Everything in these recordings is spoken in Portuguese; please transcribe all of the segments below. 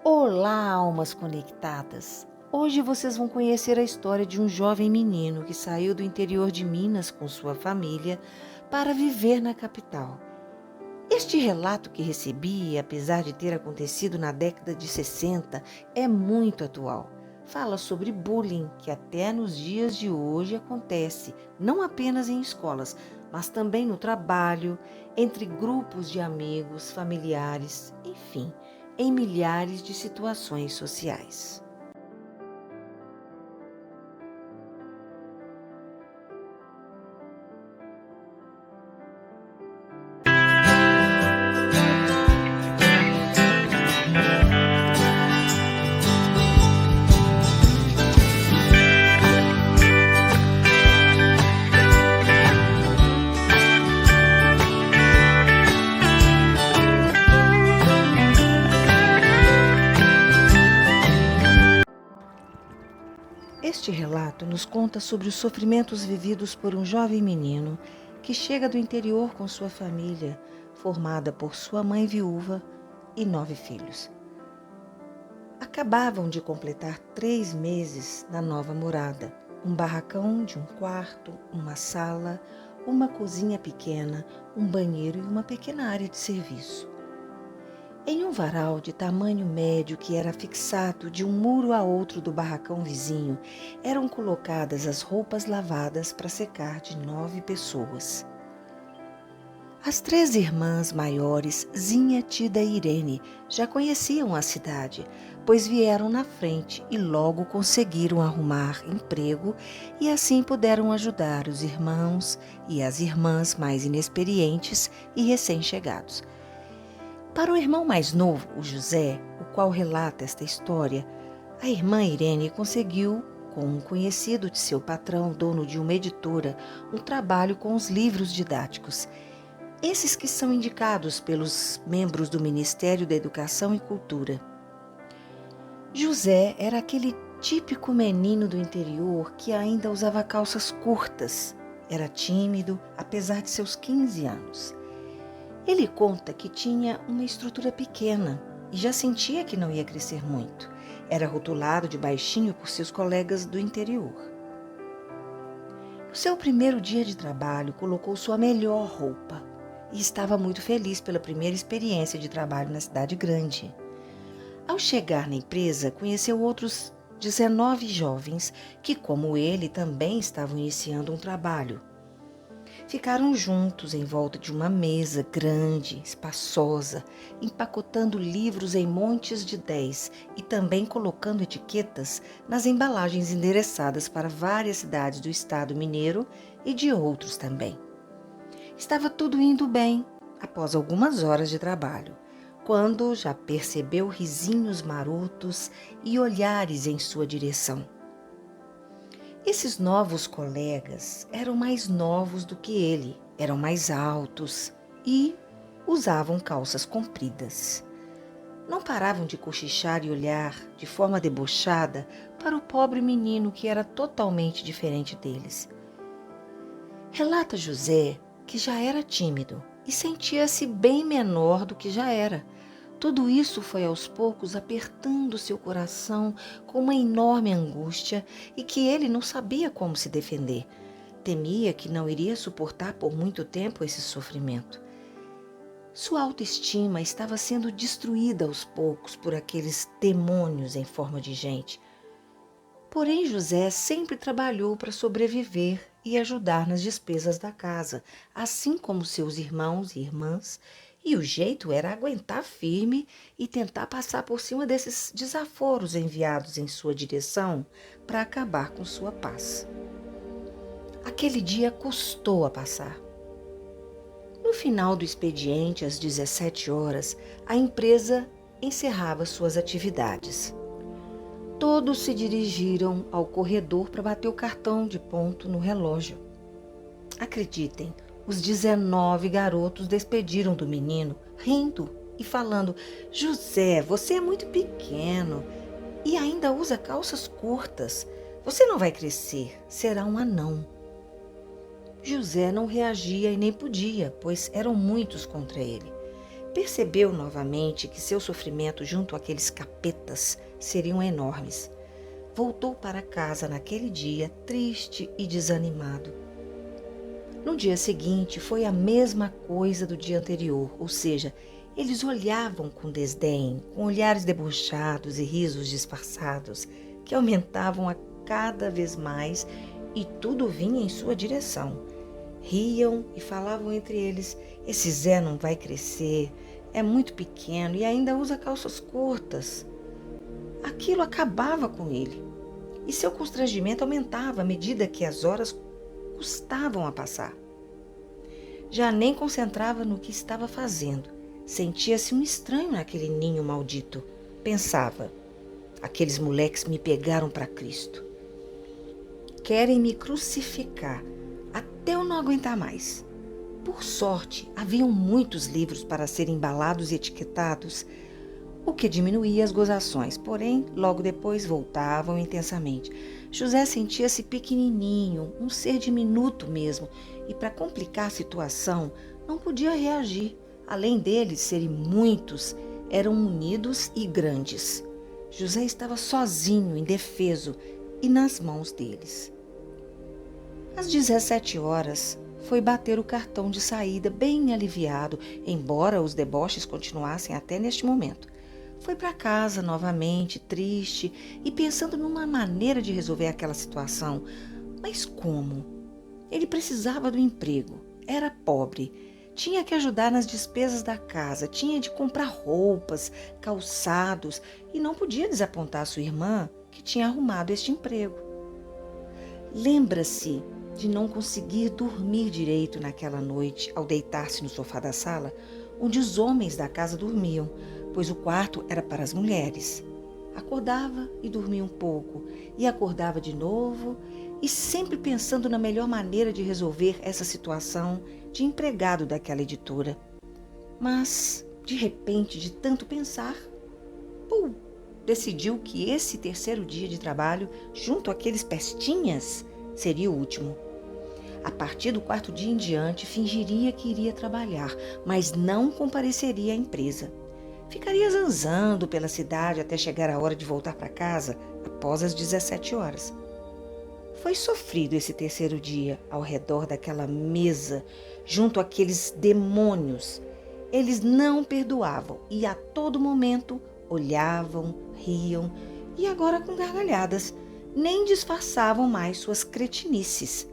Olá, almas conectadas! Hoje vocês vão conhecer a história de um jovem menino que saiu do interior de Minas com sua família para viver na capital. Este relato que recebi, apesar de ter acontecido na década de 60, é muito atual. Fala sobre bullying que até nos dias de hoje acontece, não apenas em escolas, mas também no trabalho, entre grupos de amigos, familiares, enfim, em milhares de situações sociais. Este relato nos conta sobre os sofrimentos vividos por um jovem menino que chega do interior com sua família, formada por sua mãe viúva e 9 filhos. Acabavam de completar 3 meses na nova morada, um barracão de um quarto, uma sala, uma cozinha pequena, um banheiro e uma pequena área de serviço. Em um varal de tamanho médio que era fixado de um muro a outro do barracão vizinho, eram colocadas as roupas lavadas para secar de 9 pessoas. As 3 irmãs maiores, Zinha, Tida e Irene, já conheciam a cidade, pois vieram na frente e logo conseguiram arrumar emprego e assim puderam ajudar os irmãos e as irmãs mais inexperientes e recém-chegados. Para o irmão mais novo, o José, o qual relata esta história, a irmã Irene conseguiu, com um conhecido de seu patrão, dono de uma editora, um trabalho com os livros didáticos. Esses que são indicados pelos membros do Ministério da Educação e Cultura. José era aquele típico menino do interior que ainda usava calças curtas. Era tímido, apesar de seus 15 anos. Ele conta que tinha uma estrutura pequena e já sentia que não ia crescer muito. Era rotulado de baixinho por seus colegas do interior. No seu primeiro dia de trabalho, colocou sua melhor roupa e estava muito feliz pela primeira experiência de trabalho na cidade grande. Ao chegar na empresa, conheceu outros 19 jovens que, como ele, também estavam iniciando um trabalho. Ficaram juntos em volta de uma mesa grande, espaçosa, empacotando livros em montes de 10 e também colocando etiquetas nas embalagens endereçadas para várias cidades do estado mineiro e de outros também. Estava tudo indo bem, após algumas horas de trabalho, quando já percebeu risinhos marotos e olhares em sua direção. Esses novos colegas eram mais novos do que ele, eram mais altos e usavam calças compridas. Não paravam de cochichar e olhar de forma debochada para o pobre menino que era totalmente diferente deles. Relata José que já era tímido e sentia-se bem menor do que já era. Tudo isso foi aos poucos apertando seu coração com uma enorme angústia e que ele não sabia como se defender. Temia que não iria suportar por muito tempo esse sofrimento. Sua autoestima estava sendo destruída aos poucos por aqueles demônios em forma de gente. Porém, José sempre trabalhou para sobreviver e ajudar nas despesas da casa, assim como seus irmãos e irmãs, e o jeito era aguentar firme e tentar passar por cima desses desaforos enviados em sua direção para acabar com sua paz. Aquele dia custou a passar. No final do expediente, às 17 horas, a empresa encerrava suas atividades. Todos se dirigiram ao corredor para bater o cartão de ponto no relógio. Acreditem, os 19 garotos despediram do menino, rindo e falando: José, você é muito pequeno e ainda usa calças curtas. Você não vai crescer, será um anão. José não reagia e nem podia, pois eram muitos contra ele. Percebeu novamente que seu sofrimento junto àqueles capetas seriam enormes. Voltou para casa naquele dia triste e desanimado. No dia seguinte foi a mesma coisa do dia anterior, ou seja, eles olhavam com desdém, com olhares debochados e risos disfarçados, que aumentavam a cada vez mais e tudo vinha em sua direção. Riam e falavam entre eles: esse Zé não vai crescer, é muito pequeno e ainda usa calças curtas. Aquilo acabava com ele e seu constrangimento aumentava à medida que as horas custavam a passar. Já nem concentrava no que estava fazendo. Sentia-se um estranho naquele ninho maldito. Pensava: aqueles moleques me pegaram para Cristo. Querem me crucificar até eu não aguentar mais. Por sorte, haviam muitos livros para serem embalados e etiquetados, o que diminuía as gozações, porém, logo depois voltavam intensamente. José sentia-se pequenininho, um ser diminuto mesmo, e para complicar a situação, não podia reagir. Além deles serem muitos, eram unidos e grandes. José estava sozinho, indefeso e nas mãos deles. Às 17 horas, foi bater o cartão de saída bem aliviado, embora os deboches continuassem até neste momento. Foi para casa novamente, triste e pensando numa maneira de resolver aquela situação. Mas como? Ele precisava do emprego, era pobre, tinha que ajudar nas despesas da casa, tinha de comprar roupas, calçados e não podia desapontar sua irmã, que tinha arrumado este emprego. Lembra-se de não conseguir dormir direito naquela noite ao deitar-se no sofá da sala, onde os homens da casa dormiam, pois o quarto era para as mulheres. Acordava e dormia um pouco, e acordava de novo, e sempre pensando na melhor maneira de resolver essa situação de empregado daquela editora. Mas, de repente, de tanto pensar, decidiu que esse terceiro dia de trabalho, junto àqueles pestinhas, seria o último. A partir do quarto dia em diante, fingiria que iria trabalhar, mas não compareceria à empresa. Ficaria zanzando pela cidade até chegar a hora de voltar para casa, após as 17 horas. Foi sofrido esse terceiro dia, ao redor daquela mesa, junto àqueles demônios. Eles não perdoavam e a todo momento olhavam, riam e agora com gargalhadas, nem disfarçavam mais suas cretinices.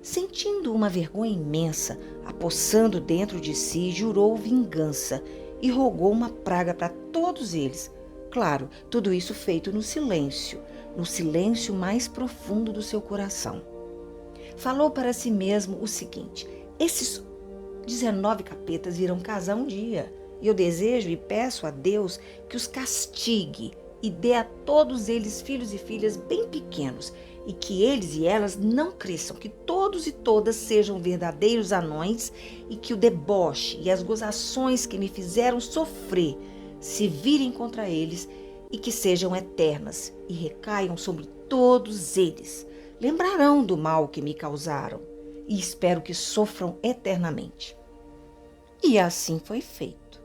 Sentindo uma vergonha imensa, apossando dentro de si, jurou vingança e rogou uma praga para todos eles. Claro, tudo isso feito no silêncio mais profundo do seu coração. Falou para si mesmo o seguinte: esses 19 capetas irão casar um dia, e eu desejo e peço a Deus que os castigue e dê a todos eles filhos e filhas bem pequenos, e que eles e elas não cresçam, que todos e todas sejam verdadeiros anões e que o deboche e as gozações que me fizeram sofrer se virem contra eles e que sejam eternas e recaiam sobre todos eles. Lembrarão do mal que me causaram e espero que sofram eternamente. E assim foi feito.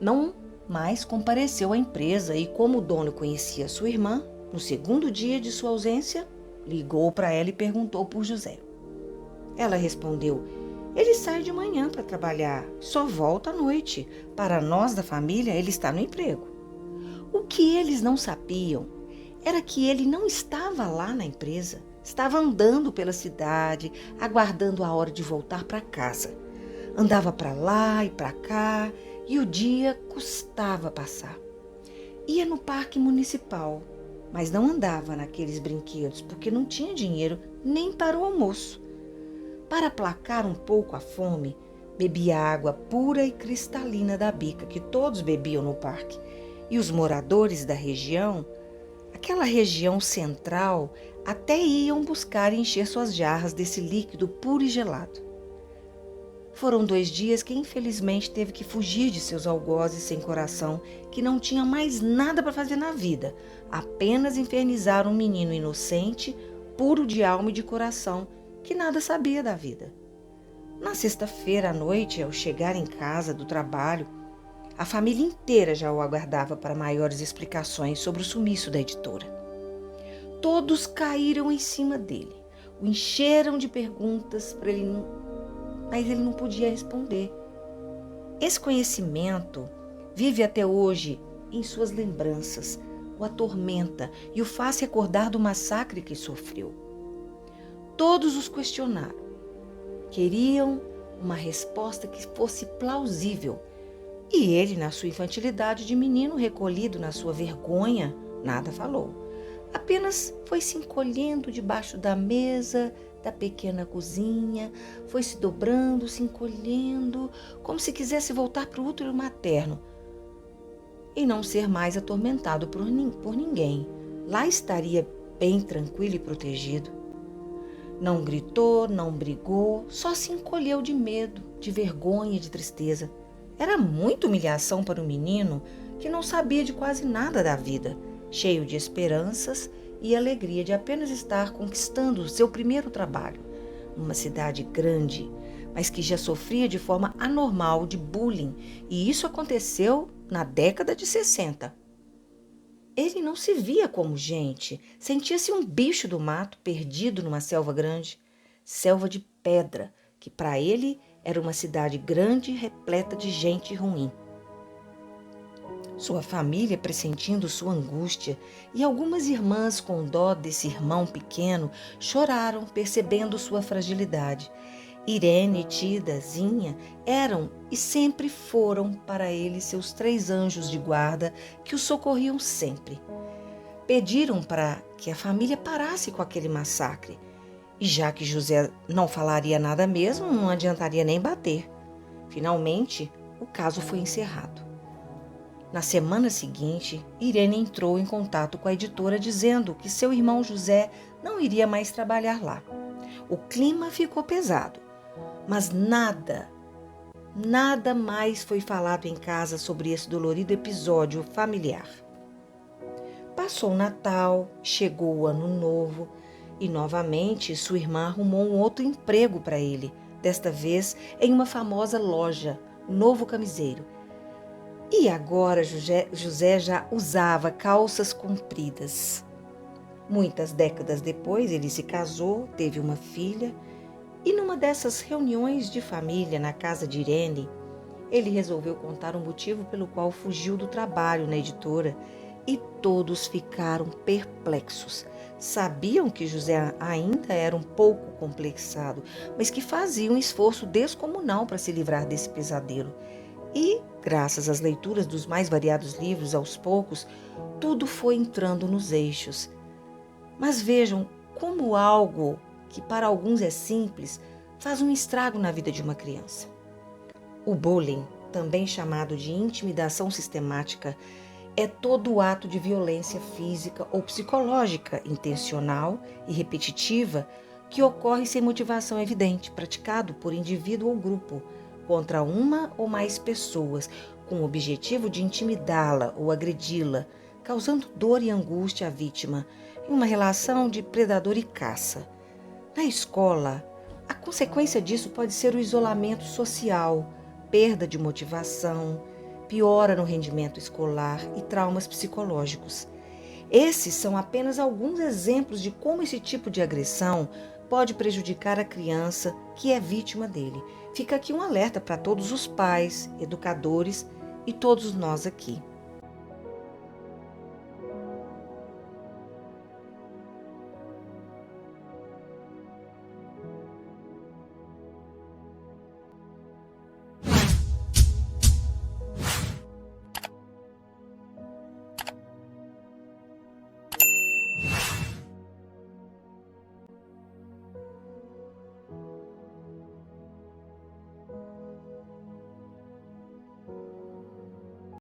Não mais compareceu à empresa e, como o dono conhecia sua irmã, no segundo dia de sua ausência, ligou para ela e perguntou por José. Ela respondeu: ele sai de manhã para trabalhar, só volta à noite. Para nós da família, ele está no emprego. O que eles não sabiam era que ele não estava lá na empresa, estava andando pela cidade, aguardando a hora de voltar para casa. Andava para lá e para cá e o dia custava passar. Ia no parque municipal, mas não andava naqueles brinquedos porque não tinha dinheiro nem para o almoço. Para aplacar um pouco a fome, bebia água pura e cristalina da bica que todos bebiam no parque. E os moradores da região, aquela região central, até iam buscar e encher suas jarras desse líquido puro e gelado. Foram 2 dias que infelizmente teve que fugir de seus algozes sem coração, que não tinha mais nada para fazer na vida, apenas infernizar um menino inocente, puro de alma e de coração, que nada sabia da vida. Na sexta-feira à noite, ao chegar em casa do trabalho, a família inteira já o aguardava para maiores explicações sobre o sumiço da editora. Todos caíram em cima dele, o encheram de perguntas mas ele não podia responder. Esse conhecimento vive até hoje em suas lembranças, o atormenta e o faz recordar do massacre que sofreu. Todos os questionaram. Queriam uma resposta que fosse plausível. E ele, na sua infantilidade de menino recolhido na sua vergonha, nada falou. Apenas foi se encolhendo debaixo da mesa da pequena cozinha, foi se dobrando, se encolhendo, como se quisesse voltar para o útero materno e não ser mais atormentado por ninguém. Lá estaria bem tranquilo e protegido. Não gritou, não brigou, só se encolheu de medo, de vergonha e de tristeza. Era muita humilhação para um menino que não sabia de quase nada da vida, cheio de esperanças e alegria de apenas estar conquistando o seu primeiro trabalho, numa cidade grande, mas que já sofria de forma anormal de bullying, e isso aconteceu na década de 60. Ele não se via como gente, sentia-se um bicho do mato perdido numa selva grande, selva de pedra, que para ele era uma cidade grande repleta de gente ruim. Sua família, pressentindo sua angústia, e algumas irmãs com dó desse irmão pequeno, choraram, percebendo sua fragilidade. Irene, Tida, Zinha eram e sempre foram para ele seus 3 anjos de guarda que o socorriam sempre. Pediram para que a família parasse com aquele massacre. E já que José não falaria nada mesmo, não adiantaria nem bater. Finalmente, o caso foi encerrado. Na semana seguinte, Irene entrou em contato com a editora dizendo que seu irmão José não iria mais trabalhar lá. O clima ficou pesado, mas nada mais foi falado em casa sobre esse dolorido episódio familiar. Passou o Natal, chegou o Ano Novo e novamente sua irmã arrumou um outro emprego para ele, desta vez em uma famosa loja, Novo Camiseiro. E agora José já usava calças compridas. Muitas décadas depois ele se casou, teve uma filha e numa dessas reuniões de família na casa de Irene, ele resolveu contar um motivo pelo qual fugiu do trabalho na editora e todos ficaram perplexos. Sabiam que José ainda era um pouco complexado, mas que fazia um esforço descomunal para se livrar desse pesadelo. E, graças às leituras dos mais variados livros, aos poucos, tudo foi entrando nos eixos. Mas vejam como algo que para alguns é simples faz um estrago na vida de uma criança. O bullying, também chamado de intimidação sistemática, é todo ato de violência física ou psicológica intencional e repetitiva que ocorre sem motivação evidente, praticado por indivíduo ou grupo, contra uma ou mais pessoas, com o objetivo de intimidá-la ou agredi-la, causando dor e angústia à vítima, em uma relação de predador e caça. Na escola, a consequência disso pode ser o isolamento social, perda de motivação, piora no rendimento escolar e traumas psicológicos. Esses são apenas alguns exemplos de como esse tipo de agressão pode prejudicar a criança que é vítima dele. Fica aqui um alerta para todos os pais, educadores e todos nós aqui.